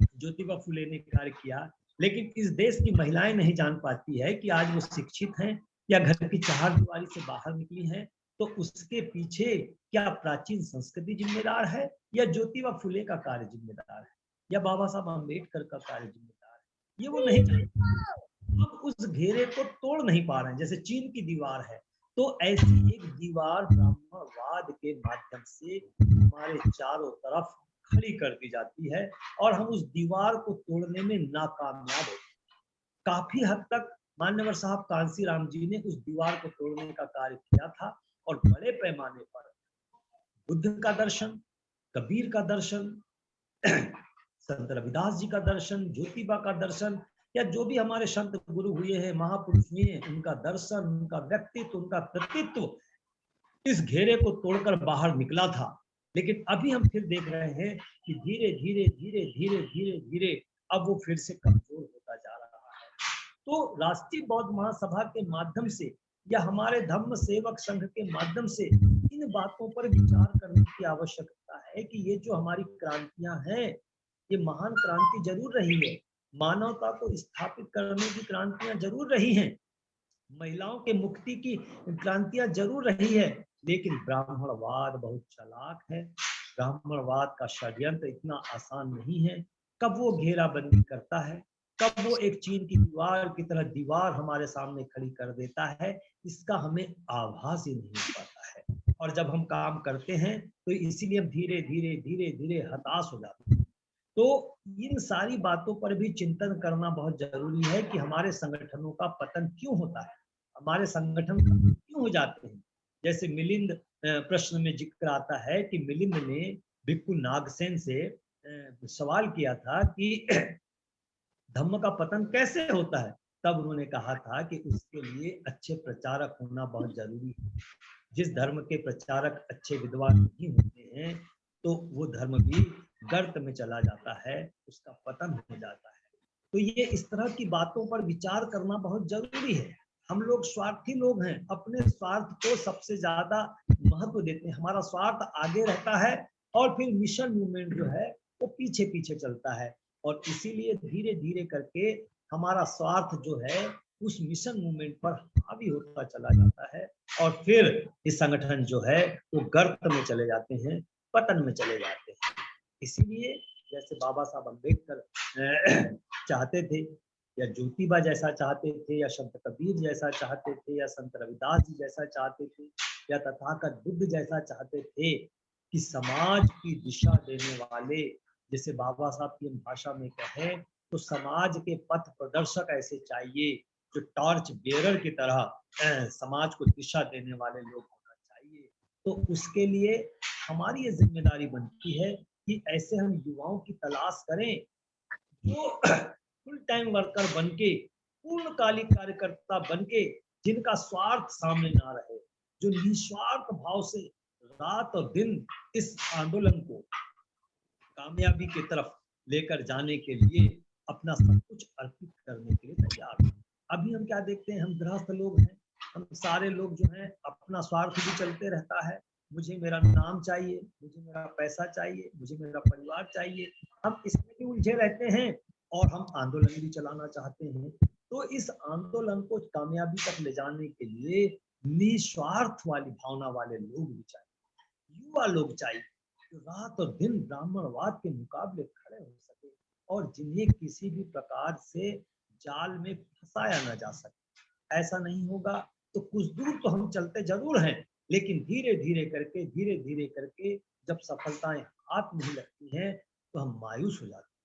ज्योतिबा फुले ने कार्य किया। लेकिन इस देश की महिलाएं नहीं जान पाती है कि आज वो शिक्षित हैं या घर की चारदीवारी से बाहर निकली हैं, तो उसके पीछे क्या प्राचीन संस्कृति जिम्मेदार है या ज्योतिबा फुले का कार्य जिम्मेदार है या बाबा साहब अम्बेडकर का कार्य जिम्मेदार है, ये वो नहीं जानते। अब उस घेरे को तोड़ नहीं पा रहे हैं। जैसे चीन की दीवार है, तो ऐसी एक दीवार ब्राह्मणवाद के माध्यम से हमारे चारों तरफ खड़ी कर दी जाती है और हम उस दीवार को तोड़ने में नाकामयाब होते हैं। काफी हद तक मान्यवर साहब कांसीराम जी ने उस दीवार को तोड़ने का कार्य किया था और बड़े पैमाने पर बुद्ध का दर्शन, कबीर का दर्शन, संत रविदास जी का दर्शन, ज्योतिबा का दर्शन, या जो भी हमारे संत गुरु हुए हैं, महापुरुष हुए हैं, उनका दर्शन, उनका व्यक्तित्व, उनका कृतित्व इस घेरे को तोड़कर बाहर निकला था। लेकिन अभी हम फिर देख रहे हैं कि धीरे धीरे धीरे धीरे धीरे धीरे अब वो फिर से कमजोर होता जा रहा है। तो राष्ट्रीय बौद्ध महासभा के माध्यम से या हमारे धम्म सेवक संघ के माध्यम से इन बातों पर विचार करने की आवश्यकता है कि ये जो हमारी क्रांतियां हैं, ये महान क्रांति जरूर रही है, मानवता को स्थापित करने की क्रांतियां जरूर रही हैं, महिलाओं के मुक्ति की क्रांतियां जरूर रही है, लेकिन ब्राह्मणवाद बहुत चालाक है। ब्राह्मणवाद का षड्यंत्र इतना आसान नहीं है। कब वो घेराबंदी करता है, कब वो एक चीन की दीवार की तरह दीवार हमारे सामने खड़ी कर देता है, इसका हमें आभास ही नहीं हो पाता है। और जब हम काम करते हैं तो इसीलिए हम धीरे धीरे धीरे धीरे हताश हो जाते हैं। तो इन सारी बातों पर भी चिंतन करना बहुत जरूरी है कि हमारे संगठनों का पतन क्यों होता है, हमारे संगठन क्यों हो जाते हैं। जैसे मिलिंद प्रश्न में जिक्र आता है कि मिलिंद ने भिक्खु नागसेन से सवाल किया था कि धम्म का पतन कैसे होता है। तब उन्होंने कहा था कि उसके लिए अच्छे प्रचारक होना बहुत जरूरी है। जिस धर्म के प्रचारक अच्छे विद्वान नहीं होते हैं तो वो धर्म भी गर्त में चला जाता है, उसका पतन हो जाता है। तो ये इस तरह की बातों पर विचार करना बहुत जरूरी है। हम लोग स्वार्थी लोग हैं, अपने स्वार्थ को सबसे ज्यादा महत्व देते हैं, हमारा स्वार्थ आगे रहता है और फिर मिशन मूवमेंट जो है वो पीछे पीछे चलता है। और इसीलिए धीरे धीरे करके हमारा स्वार्थ जो है उस मिशन मूवमेंट पर हावी होता चला जाता है और फिर इस संगठन जो है वो गर्त में चले जाते हैं, पतन में चले जाते हैं। इसीलिए जैसे बाबा साहब अम्बेडकर चाहते थे, या ज्योतिबा जैसा चाहते थे, या संत कबीर जैसा चाहते थे, या संत रविदास जी जैसा चाहते थे, या तथागत बुद्ध जैसा चाहते थे कि समाज की दिशा देने वाले, जैसे बाबा साहब की भाषा में कहें तो समाज के पथ प्रदर्शक ऐसे चाहिए जो टॉर्च बेयरर की तरह समाज को दिशा देने वाले लोग होना चाहिए। तो उसके लिए हमारी ये जिम्मेदारी बनती है कि ऐसे हम युवाओं की तलाश करें जो फुल टाइम वर्कर बनके, पूर्णकालिक कार्यकर्ता बनके, जिनका स्वार्थ सामने ना रहे, जो निस्वार्थ भाव से रात और दिन इस आंदोलन को कामयाबी की तरफ लेकर जाने के लिए अपना सब कुछ अर्पित करने के लिए तैयार है। अभी हम क्या देखते हैं, हम गृहस्थ लोग हैं, हम सारे लोग जो हैं अपना स्वार्थ भी चलते रहता है, मुझे मेरा नाम चाहिए, मुझे मेरा पैसा चाहिए, मुझे मेरा परिवार चाहिए, हम इसमें भी उलझे रहते हैं और हम आंदोलन भी चलाना चाहते हैं। तो इस आंदोलन को कामयाबी तक ले जाने के लिए निस्वार्थ वाली भावना वाले लोग भी चाहिए, युवा लोग चाहिए, जो रात और दिन ब्राह्मणवाद के मुकाबले खड़े हो सके और जिन्हें किसी भी प्रकार से जाल में फंसाया न जा सके। ऐसा नहीं होगा तो कुछ दूर तो हम चलते जरूर हैं, लेकिन धीरे धीरे करके जब सफलताएं हाथ नहीं लगती हैं तो हम मायूस हो जाते हैं,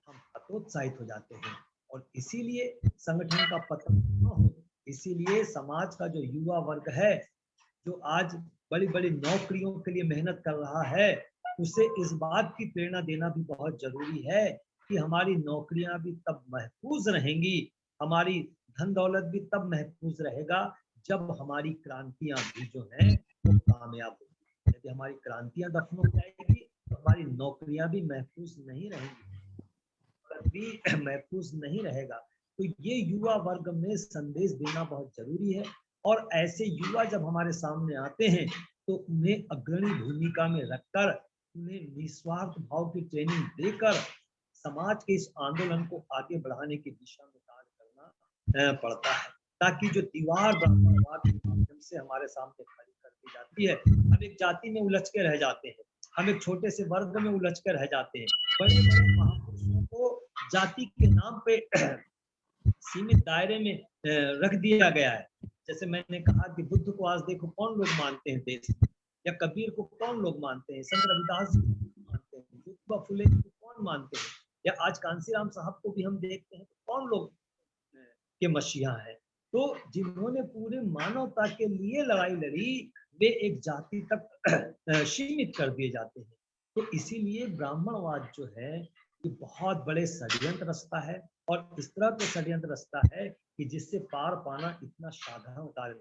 हम हतोत्साहित हो जाते हैं। और इसीलिए संगठन का पतन न हो, इसीलिए समाज का जो युवा वर्ग है, जो आज बड़ी बड़ी नौकरियों के लिए मेहनत कर रहा है, उसे इस बात की प्रेरणा देना भी बहुत जरूरी है कि हमारी नौकरियां भी तब महफूज रहेंगी, हमारी धन दौलत भी तब महफूज रहेगा जब हमारी क्रांतियां भी जो हैं वो कामयाब होगी। यदि हमारी क्रांतियां दफन हो जाएगी तो हमारी नौकरियां भी महफूज नहीं रहेंगी, भी महफूज नहीं रहेगा। तो ये युवा वर्ग में संदेश देना बहुत जरूरी है। और ऐसे युवा जब हमारे सामने आते हैं तो उन्हें अग्रणी भूमिका में रखकर, उन्हें निस्वार्थ भाव की ट्रेनिंग देकर समाज के इस आंदोलन को आगे बढ़ाने की दिशा में कार्य करना पड़ता है, ताकि जो दीवार ब्राह्मणवाद के माध्यम से हमारे सामने खड़ी कर दी जाती है, हम एक जाति में उलझ के रह जाते हैं, हम एक छोटे से वर्ग में उलझ कर रह जाते हैं। बड़े बड़े महापुरुषों को जाति के नाम पे सीमित दायरे में रख दिया गया है। जैसे मैंने कहा कि बुद्ध को आज देखो कौन लोग मानते हैं देश में, या कबीर को कौन लोग मानते हैं, संत रविदास जी को मानते हैं, ज्योतिबा फुले को कौन मानते हैं, या आज कांसीराम साहब को भी हम देखते हैं तो कौन लोग के मसीहा हैं। तो जिन्होंने पूरे मानवता के लिए लड़ाई लड़ी, वे एक जाति तक सीमित कर दिए जाते हैं। तो इसीलिए ब्राह्मणवाद जो है ये बहुत बड़े षड्यंत्र रचता है और इस तरह के षड्यंत्र रचता है कि जिससे पार पाना इतना साधारण कार्य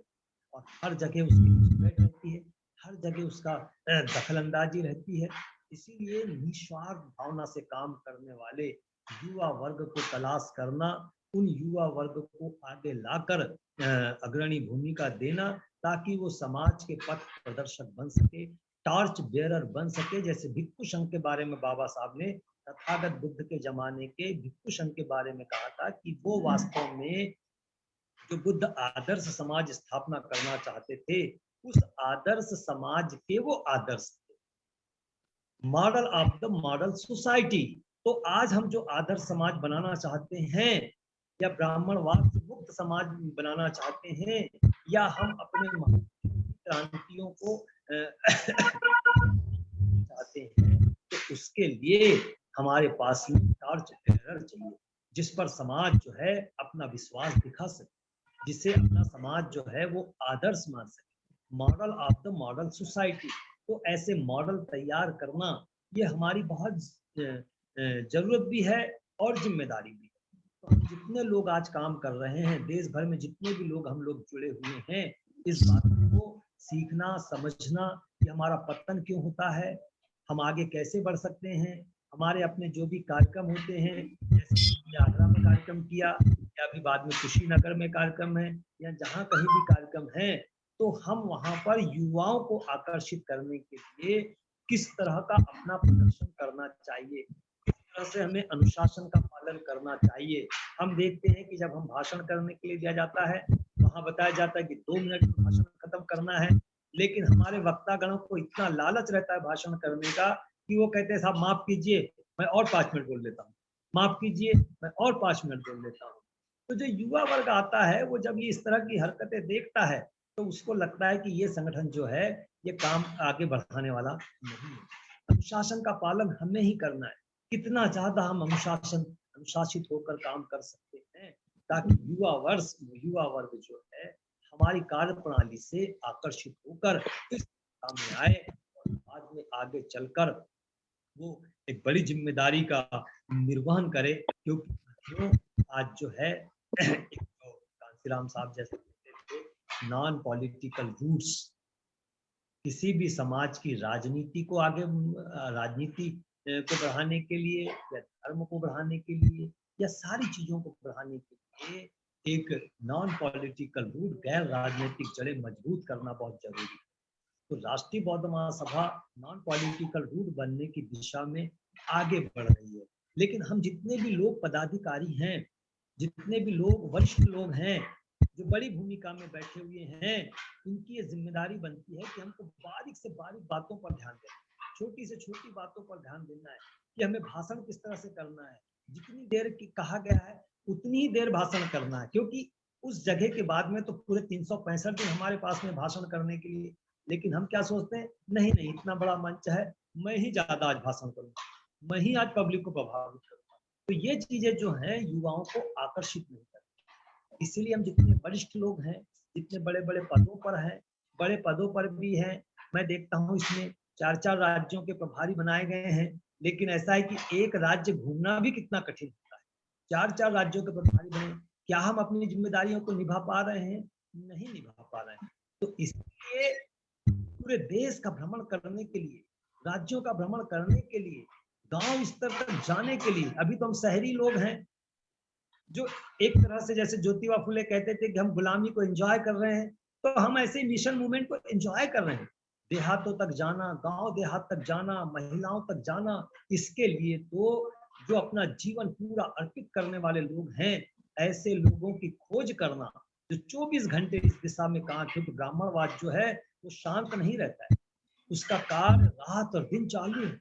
और हर जगह उसकी घुसपैठ रहती है, हर जगह उसका दखल अंदाजी रहती है। इसीलिए निस्वार्थ भावना से काम करने वाले युवा वर्ग को तलाश करना, उन युवा वर्ग को आगे लाकर अग्रणी भूमिका देना, ताकि वो समाज के पथ प्रदर्शक बन सके, टॉर्च बेयरर बन सके। जैसे भिक्षु संघ के बारे में बाबा साहब ने तथागत बुद्ध के जमाने के भिक्षु संघ के बारे में कहा था कि वो वास्तव में जो बुद्ध आदर्श समाज स्थापना करना चाहते थे, उस आदर्श समाज के वो आदर्श थे, model of the model society. तो आज हम जो आदर्श समाज बनाना चाहते हैं, या ब्राह्मणवाद से मुक्त समाज बनाना चाहते हैं, या हम अपने क्रांतियों को चाहते हैं, तो उसके लिए हमारे पास टॉर्च बेयरर चाहिए, जिस पर समाज जो है अपना विश्वास दिखा सके, जिसे अपना समाज जो है वो आदर्श मान सके, model of the model society. तो ऐसे मॉडल तैयार करना ये हमारी बहुत जरूरत भी है और जिम्मेदारी भी है। तो हम जितने लोग आज काम कर रहे हैं, देश भर में जितने भी लोग हम लोग जुड़े हुए हैं, इस बात को सीखना, समझना कि हमारा पतन क्यों होता है, हम आगे कैसे बढ़ सकते हैं। हमारे अपने जो भी कार्यक्रम होते हैं, जैसे आगरा में कार्यक्रम किया, या अभी बाद में कुशीनगर में कार्यक्रम है, या जहाँ कहीं भी कार्यक्रम है, तो हम वहाँ पर युवाओं को आकर्षित करने के लिए किस तरह का अपना प्रदर्शन करना चाहिए, किस तरह से हमें अनुशासन का पालन करना चाहिए। हम देखते हैं कि जब हम भाषण करने के लिए दिया जाता है, वहाँ बताया जाता है कि 2 मिनट में भाषण खत्म करना है, लेकिन हमारे वक्तागणों को इतना लालच रहता है भाषण करने का कि वो कहते हैं साहब माफ कीजिए, मैं और 5 मिनट बोल लेता हूँ, माफ कीजिए, मैं और 5 मिनट बोल लेता हूँ। तो जो युवा वर्ग आता है, वो जब ये इस तरह की हरकतें देखता है, तो उसको लगता है कि ये संगठन जो है ये काम आगे बढ़ाने वाला नहीं है। अनुशासन का पालन हमें ही करना है। कितना ज्यादा हम अनुशासित होकर काम कर सकते हैं, ताकि युवा वर्ग जो है हमारी कार्य प्रणाली से आकर्षित होकर इस काम में आए और बाद में आगे चलकर वो एक बड़ी जिम्मेदारी का निर्वहन करे। क्योंकि आज जो है एक तो कांसीराम साहब जैसे कहते थे, नॉन पॉलिटिकल रूट्स, किसी भी समाज की राजनीति को आगे राजनीति को बढ़ाने के लिए, या धर्म को बढ़ाने के लिए, या सारी चीजों को बढ़ाने के लिए एक नॉन पॉलिटिकल रूट, गैर राजनीतिक जड़ें मजबूत करना बहुत जरूरी है। तो राष्ट्रीय बौद्ध महासभा नॉन पॉलिटिकल रूट बनने की दिशा में आगे बढ़ रही है। लेकिन हम जितने भी लोग पदाधिकारी हैं, जितने भी लोग वरिष्ठ लोग हैं, जो बड़ी भूमिका में बैठे हुए हैं, उनकी ये जिम्मेदारी बनती है कि हमको बारीक से बारीक बातों पर ध्यान देना, छोटी से छोटी बातों पर ध्यान देना है कि हमें भाषण किस तरह से करना है। जितनी देर की कहा गया है उतनी ही देर भाषण करना है, क्योंकि उस जगह के बाद में तो पूरे 365 दिन हमारे पास में भाषण करने के लिए। लेकिन हम क्या सोचते हैं, नहीं नहीं, इतना बड़ा मंच है, मैं ही ज्यादा आज भाषण करूंगा, मैं ही आज पब्लिक को प्रभावित करूंगा। तो ये चीजें जो हैं युवाओं को आकर्षित नहीं करती। इसीलिए हम जितने वरिष्ठ लोग हैं, जितने बड़े बड़े पदों पर हैं, बड़े पदों पर भी हैं, मैं देखता हूँ इसमें 4-4 राज्यों के प्रभारी बनाए गए हैं। लेकिन ऐसा है कि एक राज्य घूमना भी कितना कठिन होता है, 4-4 राज्यों के प्रभारी बने, क्या हम अपनी जिम्मेदारियों को निभा पा रहे हैं? नहीं निभा पा रहे हैं। तो इसलिए पूरे देश का भ्रमण करने के लिए, राज्यों का भ्रमण करने के लिए, गांव स्तर तक जाने के लिए, अभी तो हम शहरी लोग हैं जो एक तरह से जैसे ज्योतिबा फुले कहते थे कि हम गुलामी को एंजॉय कर रहे हैं, तो हम ऐसे मिशन मूवमेंट को एंजॉय कर रहे हैं। देहातों तक जाना, गांव देहात तक जाना, महिलाओं तक जाना, इसके लिए तो जो अपना जीवन पूरा अर्पित करने वाले लोग हैं, ऐसे लोगों की खोज करना जो 24 घंटे इस दिशा में काम, क्योंकि ब्राह्मणवाद जो है वो शांत नहीं रहता है, उसका कार्य रात और दिन चालू है,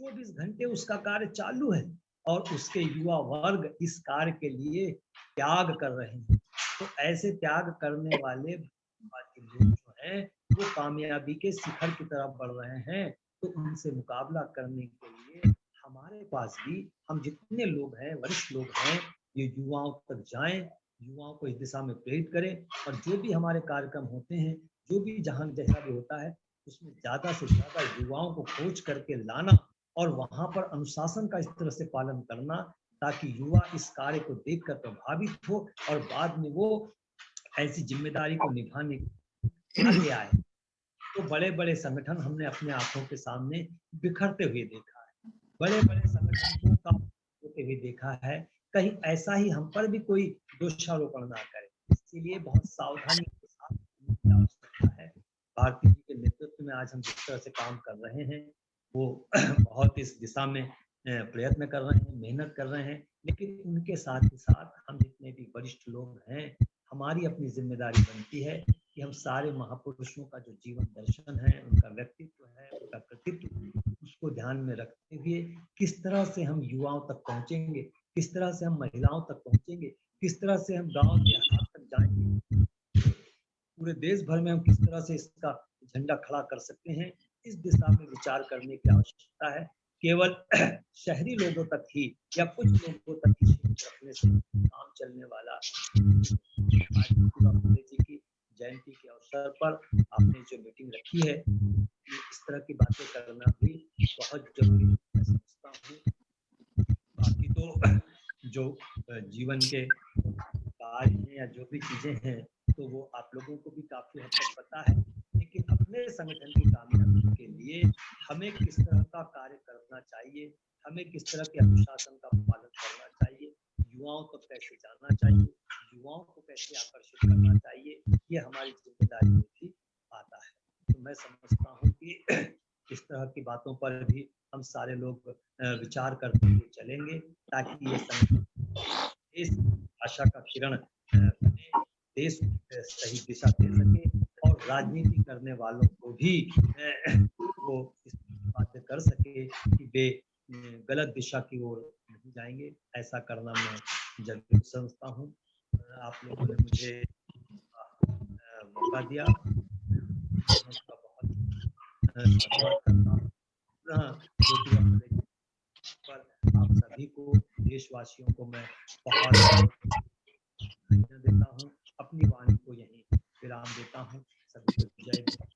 24 घंटे उसका कार्य चालू है, और उसके युवा वर्ग इस कार्य के लिए त्याग कर रहे हैं। तो ऐसे त्याग करने वाले लोग जो हैं वो कामयाबी के शिखर की तरफ बढ़ रहे हैं। तो उनसे मुकाबला करने के लिए हमारे पास भी, हम जितने लोग हैं, वरिष्ठ लोग हैं, ये युवाओं तक जाएं, युवाओं को इस दिशा में प्रेरित करें, और जो भी हमारे कार्यक्रम होते हैं, जो भी जहां जैसा भी होता है, उसमें ज्यादा से ज्यादा युवाओं को खोज करके लाना और वहां पर अनुशासन का इस तरह से पालन करना ताकि युवा इस कार्य को देखकर प्रभावित हो और बाद में वो ऐसी जिम्मेदारी को निभाने आगे आए। तो बड़े बड़े संगठन हमने अपने आंखों के सामने बिखरते हुए देखा है, बड़े बड़े संगठन को होते हुए देखा है। कहीं ऐसा ही हम पर भी कोई दोषारोपण ना करे, इसीलिए बहुत सावधानी के साथ की आवश्यकता है। भारती जी के नेतृत्व में आज हम जिस तरह से काम कर रहे हैं वो बहुत इस दिशा में प्रयत्न कर रहे हैं, मेहनत कर रहे हैं, लेकिन उनके साथ ही साथ हम जितने भी वरिष्ठ लोग हैं, हमारी अपनी जिम्मेदारी बनती है कि हम सारे महापुरुषों का जो जीवन दर्शन है, उनका व्यक्तित्व है, उनका कृतित्व, उसको ध्यान में रखते हुए किस तरह से हम युवाओं तक पहुंचेंगे, किस तरह से हम महिलाओं तक पहुंचेंगे, किस तरह से हम गांव देहात तक जाएंगे, पूरे देश भर में हम किस तरह से इसका झंडा खड़ा कर सकते हैं, इस दिशा में विचार करने की आवश्यकता है। केवल शहरी लोगों तक ही या कुछ लोगों तक ही रखने से काम चलने वाला। जी की जयंती के अवसर पर आपने जो मीटिंग रखी है, इस तरह की बातें करना भी बहुत जरूरी मैं समझता हूँ। बाकी तो जो जीवन के कार्य हैं या जो भी चीजें हैं तो वो आप लोगों को भी काफी हद तक पता है, लेकिन अपने संगठन की कामयाबी के लिए हमें किस तरह का कार्य करना चाहिए, हमें किस तरह के अनुशासन का पालन करना चाहिए, युवाओं तक कैसे जाना चाहिए, युवाओं को कैसे आकर्षित करना चाहिए, ये हमारी जिम्मेदारी में भी आता है। तो मैं समझता हूँ कि इस तरह की बातों पर भी हम सारे लोग विचार करते हुए चलेंगे ताकि ये संगठन इस आशा का किरण बने, देश को सही दिशा दे सके और राजनीति करने वालों को भी वो इस बात कर सके कि वे गलत दिशा की ओर नहीं जाएंगे। ऐसा करना मैं जरूर समझता हूँ। आप लोगों ने मुझे मौका दिया, उसका बहुत धन्यवाद करता हूँ। पर आप सभी को, देशवासियों को मैं बहुत देता हूँ। अपनी वाणी को यहीं विराम देता हूँ। सभी को जय हिंद।